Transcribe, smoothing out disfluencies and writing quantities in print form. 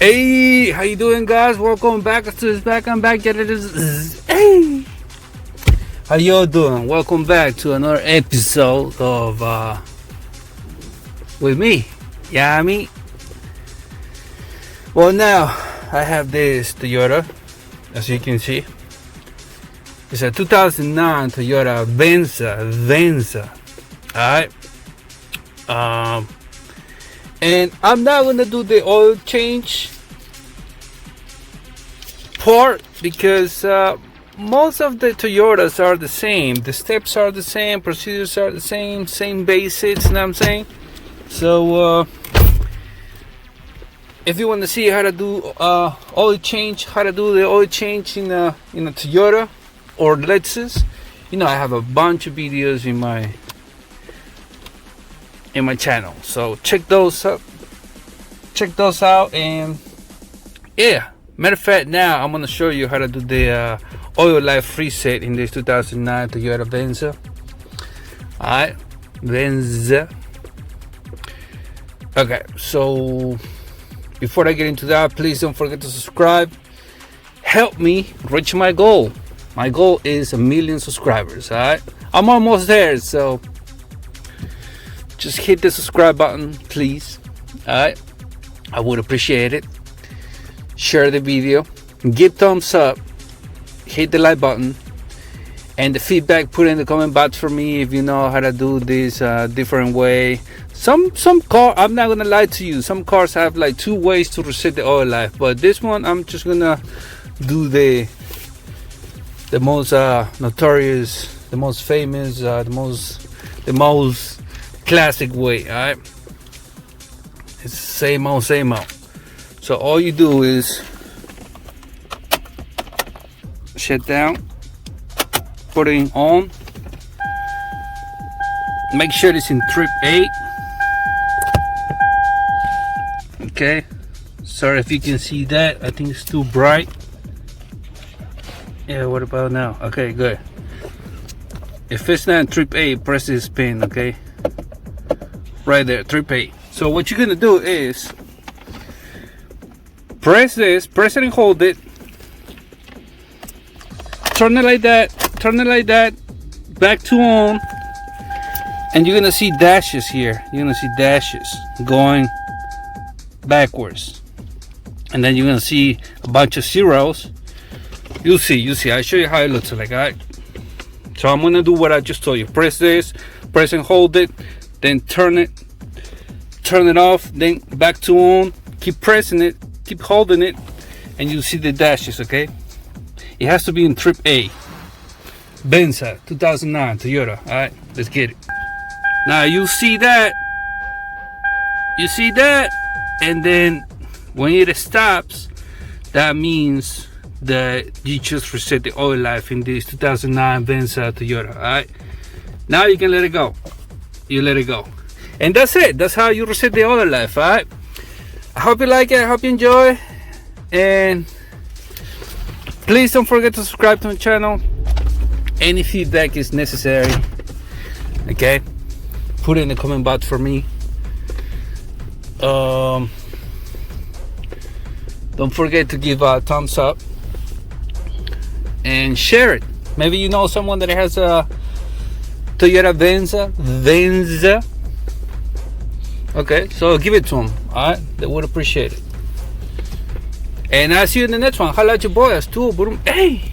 Hey, how you doing, guys? Welcome back. Axtuo is back. I'm back. Hey, how y'all doing? Welcome back to another episode of with me. Yeah, me. Well, now I have this Toyota, as you can see. It's a 2009 Toyota Venza. All right. And I'm not gonna do the oil change part because most of the Toyotas are the same. The steps are the same, procedures are the same basics. You know what I'm saying? So if you want to see how to do oil change, how to do the oil change in a Toyota or Lexus, I have a bunch of videos in my channel, so check those out, and yeah, matter of fact, now I'm gonna show you how to do the oil life reset in this 2009 Toyota Venza. Alright, Venza. Okay, so before I get into that, please don't forget to subscribe. Help me reach my goal. My goal is 1 million subscribers. Alright, I'm almost there, so just hit the subscribe button, please. Alright, I would appreciate it. Share the video, give thumbs up, hit the like button, and the feedback put in the comment box for me if you know how to do this different way. Some car, I'm not gonna lie to you, some cars have like 2 ways to reset the oil life, but this one I'm just gonna do the most notorious, the most famous, the most classic way. Alright, it's same old. So all you do is shut down, put it on, make sure it's in trip 8. Okay, sorry if you can see that, I think it's too bright. Yeah, what about now? Okay, good. If it's not in trip 8, press this pin. Okay, right there, trip 8. So what you're gonna do is press it and hold it, turn it like that, back to on, and you're gonna see dashes here. You're gonna see dashes going backwards, and then you're gonna see a bunch of zeros. You'll see. I'll show you how it looks like. Alright, so I'm gonna do what I just told you. Press and hold it, then turn it off, then back to on, keep pressing it, keep holding it, and you'll see the dashes. Okay, it has to be in trip A. Venza 2009 Toyota. All right, let's get it. Now you see that, and then when it stops, that means that you just reset the oil life in this 2009 Venza Toyota. All right, now you can let it go. You let it go, and that's it. That's how you reset the oil life. All right, I hope you like it, I hope you enjoy, and please don't forget to subscribe to my channel. Any feedback is necessary. Okay, put it in the comment box for me. Don't forget to give a thumbs up and share it. Maybe you know someone that has a Toyota Venza. Okay, so give it to them. Alright, they would appreciate it. And I'll see you in the next one. Holla at your boy, Axtuo. Hey!